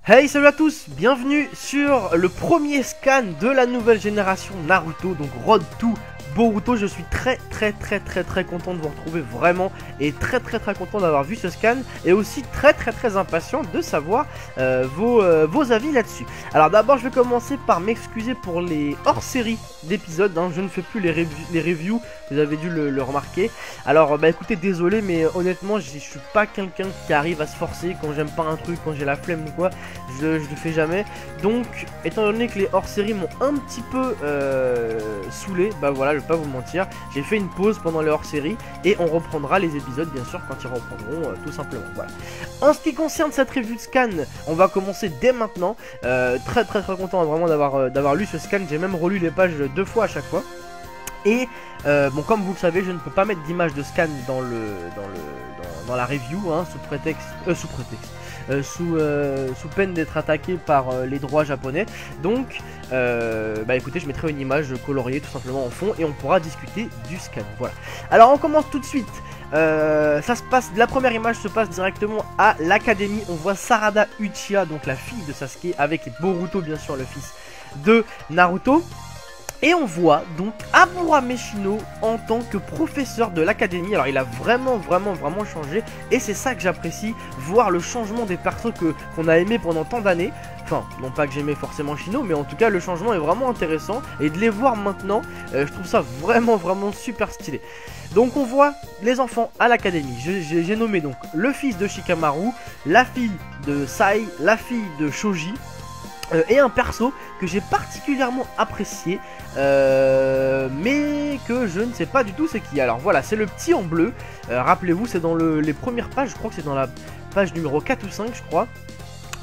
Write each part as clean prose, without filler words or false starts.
Hey, salut à tous, bienvenue sur le premier scan de la nouvelle génération Naruto, donc Road to Boruto. Je suis très content de vous retrouver vraiment, et très content d'avoir vu ce scan, et aussi très impatient de savoir vos avis là-dessus. Alors d'abord je vais commencer par m'excuser pour les hors-série d'épisodes, hein. Je ne fais plus les reviews, vous avez dû le remarquer. Alors bah écoutez, désolé, mais honnêtement je suis pas quelqu'un qui arrive à se forcer quand j'aime pas un truc, quand j'ai la flemme ou quoi, je le fais jamais. Donc étant donné que les hors-série m'ont un petit peu saoulé, bah voilà, je vais pas vous mentir, j'ai fait une pause pendant les hors-série et on reprendra les épisodes bien sûr quand ils reprendront, tout simplement. Voilà. En ce qui concerne cette review de scan, on va commencer dès maintenant. Très content vraiment d'avoir lu ce scan. J'ai même relu les pages 2 fois à chaque fois. Et bon, comme vous le savez, je ne peux pas mettre d'image de scan dans la review, hein, sous peine d'être attaqué par les droits japonais. Donc bah écoutez, je mettrai une image coloriée tout simplement en fond et on pourra discuter du scan. Voilà. Alors on commence tout de suite. La première image se passe directement à l'académie. On voit Sarada Uchiha, donc la fille de Sasuke, avec Boruto bien sûr, le fils de Naruto. Et on voit donc Abura Meshino en tant que professeur de l'académie. Alors il a vraiment changé, et c'est ça que j'apprécie, voir le changement des persos qu'on a aimé pendant tant d'années. Enfin, non pas que j'aimais forcément Shino, mais en tout cas le changement est vraiment intéressant, et de les voir maintenant, je trouve ça vraiment super stylé. Donc on voit les enfants à l'académie. J'ai nommé donc le fils de Shikamaru, la fille de Sai, la fille de Shoji, et un perso que j'ai particulièrement apprécié, mais que je ne sais pas du tout c'est qui. Alors voilà, c'est le petit en bleu, rappelez-vous, c'est dans les premières pages, je crois que c'est dans la page numéro 4 ou 5 je crois.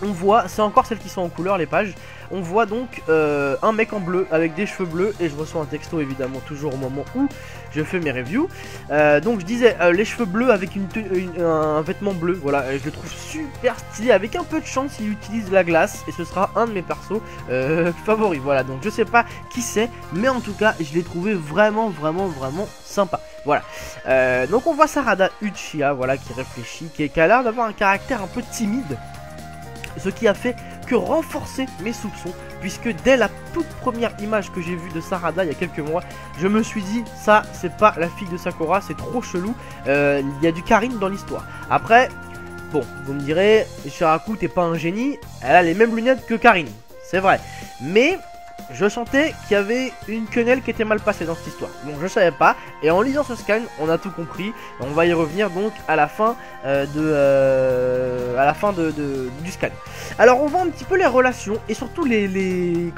On voit, c'est encore celles qui sont en couleur les pages. On voit donc un mec en bleu avec des cheveux bleus, et je reçois un texto évidemment toujours au moment où je fais mes reviews. Donc je disais les cheveux bleus avec un vêtement bleu, voilà, je le trouve super stylé. Avec un peu de chance il utilise la glace, et ce sera un de mes persos favoris. Voilà, donc je sais pas qui c'est, mais en tout cas je l'ai trouvé vraiment sympa. Voilà, donc on voit Sarada Uchiha, voilà, qui réfléchit, qui a l'air d'avoir un caractère un peu timide, ce qui a fait que renforcer mes soupçons, puisque dès la toute première image que j'ai vue de Sarada il y a quelques mois, je me suis dit, ça c'est pas la fille de Sakura, c'est trop chelou, il y a du Karin dans l'histoire. Après, bon, vous me direz, Shiraku t'es pas un génie, elle a les mêmes lunettes que Karin, c'est vrai, mais je sentais qu'il y avait une quenelle qui était mal passée dans cette histoire. Bon, je savais pas, et en lisant ce scan, on a tout compris. On va y revenir donc à la fin du scan. Alors on voit un petit peu les relations, et surtout les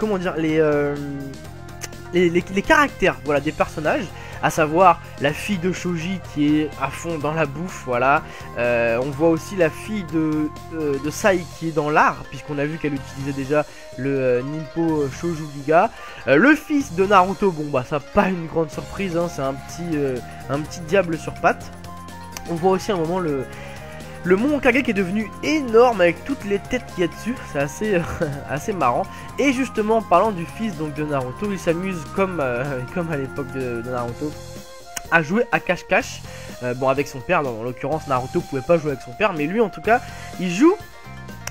caractères, voilà, des personnages. À savoir la fille de Shoji qui est à fond dans la bouffe, voilà. On voit aussi la fille de Sai qui est dans l'art, puisqu'on a vu qu'elle utilisait déjà le Ninpo Shojugiga. Le fils de Naruto, bon bah ça pas une grande surprise, hein, c'est un petit diable sur pattes. On voit aussi à un moment le Mont Kage qui est devenu énorme avec toutes les têtes qu'il y a dessus, c'est assez marrant. Et justement, en parlant du fils donc de Naruto, il s'amuse comme à l'époque de Naruto à jouer à cache-cache. Bon, avec son père, en l'occurrence Naruto pouvait pas jouer avec son père, mais lui en tout cas, il joue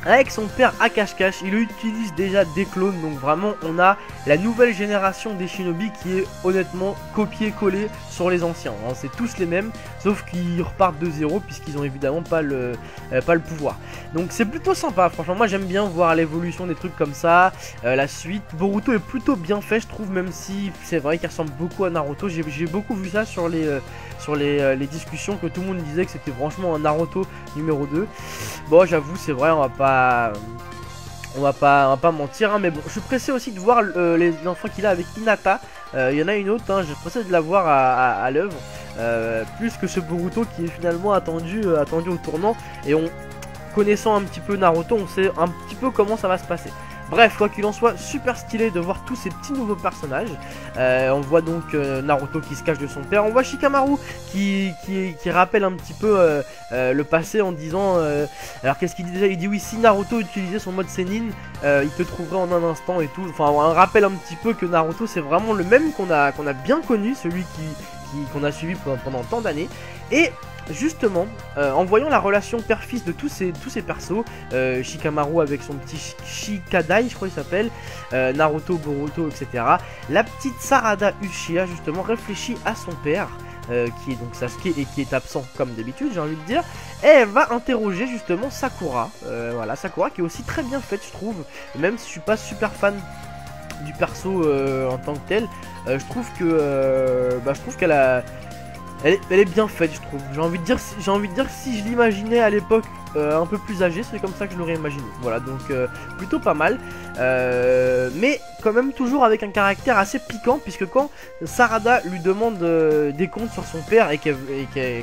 avec son père à cache-cache. Il utilise déjà des clones, donc vraiment on a la nouvelle génération des shinobi qui est honnêtement copié-collé sur les anciens, hein. C'est tous les mêmes, sauf qu'ils repartent de zéro puisqu'ils ont évidemment pas le pouvoir. Donc c'est plutôt sympa, franchement moi j'aime bien voir l'évolution des trucs comme ça. La suite, Boruto est plutôt bien fait je trouve, même si c'est vrai qu'il ressemble beaucoup à Naruto. J'ai beaucoup vu ça sur les discussions, que tout le monde disait que c'était franchement un Naruto numéro 2. Bon, j'avoue, c'est vrai, on va pas mentir, hein, mais bon, je suis pressé aussi de voir les enfants qu'il a avec Hinata. Il y en a une autre, hein, je suis pressé de la voir à l'œuvre, plus que ce Boruto qui est finalement attendu au tournant. Et connaissant un petit peu Naruto, on sait un petit peu comment ça va se passer. Bref, quoi qu'il en soit, super stylé de voir tous ces petits nouveaux personnages. On voit donc Naruto qui se cache de son père. On voit Shikamaru qui rappelle un petit peu le passé en disant... alors qu'est-ce qu'il dit déjà? Il dit oui, si Naruto utilisait son mode Sennin, il te trouverait en un instant et tout. Enfin, un rappel un petit peu que Naruto c'est vraiment le même qu'on a bien connu, celui qu'on a suivi pendant tant d'années. Et justement, en voyant la relation père-fils de tous ces persos, Shikamaru avec son petit Shikadai, je crois qu'il s'appelle, Naruto, Boruto, etc. La petite Sarada Uchiha, justement, réfléchit à son père, qui est donc Sasuke et qui est absent comme d'habitude, j'ai envie de dire, et elle va interroger justement Sakura, voilà, Sakura qui est aussi très bien faite, je trouve, même si je suis pas super fan du perso en tant que tel, je trouve qu'elle a... Elle est bien faite, je trouve. J'ai envie de dire que si je l'imaginais à l'époque un peu plus âgé, c'est comme ça que je l'aurais imaginé. Voilà, donc plutôt pas mal. Mais quand même toujours avec un caractère assez piquant, puisque quand Sarada lui demande des comptes sur son père et qu'elle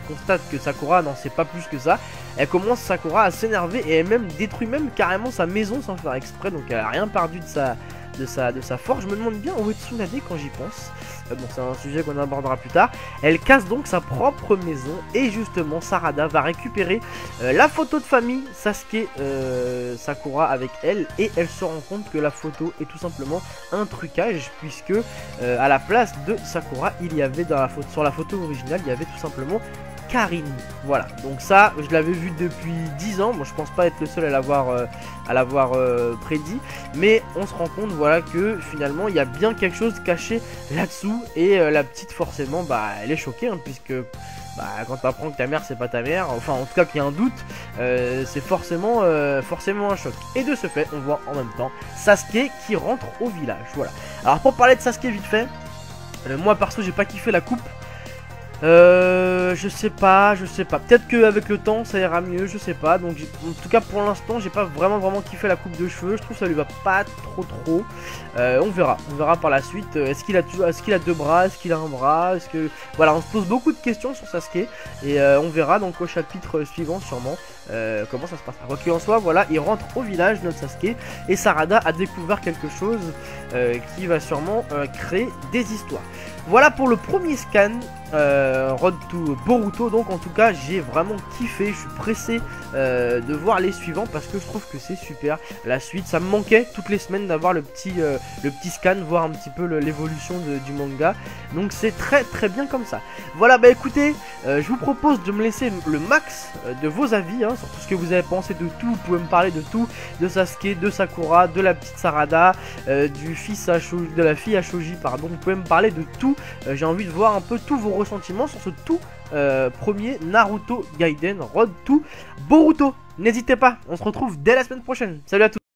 constate que Sakura n'en sait pas plus que ça, elle commence Sakura à s'énerver et elle même détruit même carrément sa maison sans faire exprès. Donc elle a rien perdu de sa force. Je me demande bien où est Tsunade quand j'y pense. Bon, c'est un sujet qu'on abordera plus tard. Elle casse donc sa propre maison et justement Sarada va récupérer la photo de famille Sasuke Sakura avec elle, et elle se rend compte que la photo est tout simplement un trucage, puisque à la place de Sakura, il y avait sur la photo originale, il y avait tout simplement Karin. Voilà, donc ça je l'avais vu depuis 10 ans. Moi je pense pas être le seul à l'avoir prédit, mais on se rend compte, voilà, que finalement il y a bien quelque chose caché là-dessous, et la petite forcément elle est choquée, hein, puisque quand tu apprends que ta mère c'est pas ta mère, enfin en tout cas qu'il y a un doute, c'est forcément un choc. Et de ce fait on voit en même temps Sasuke qui rentre au village. Voilà, alors pour parler de Sasuke vite fait, moi perso j'ai pas kiffé la coupe. Je sais pas, peut-être qu'avec le temps ça ira mieux, je sais pas. Donc en tout cas pour l'instant j'ai pas vraiment kiffé la coupe de cheveux. Je trouve que ça lui va pas trop. On verra par la suite. Est-ce qu'il a deux bras, est-ce qu'il a un bras, voilà, on se pose beaucoup de questions sur Sasuke, et on verra donc au chapitre suivant sûrement comment ça se passera. Quoi qu'il en soit, voilà, il rentre au village notre Sasuke, et Sarada a découvert quelque chose qui va sûrement créer des histoires. Voilà pour le premier scan Road to Boruto. Donc en tout cas j'ai vraiment kiffé, je suis pressé de voir les suivants parce que je trouve que c'est super. La suite, ça me manquait toutes les semaines d'avoir le petit scan, voir un petit peu l'évolution du manga. Donc c'est très bien comme ça. Voilà, écoutez, je vous propose de me laisser le max de vos avis sur tout ce que vous avez pensé de tout. Vous pouvez me parler de tout, de Sasuke, de Sakura, de la petite Sarada, de la fille à Shoji, pardon. Vous pouvez me parler de tout. J'ai envie de voir un peu tous vos ressentiments sur ce tout premier Naruto Gaiden Road to Boruto. N'hésitez pas, on se retrouve dès la semaine prochaine. Salut à tous.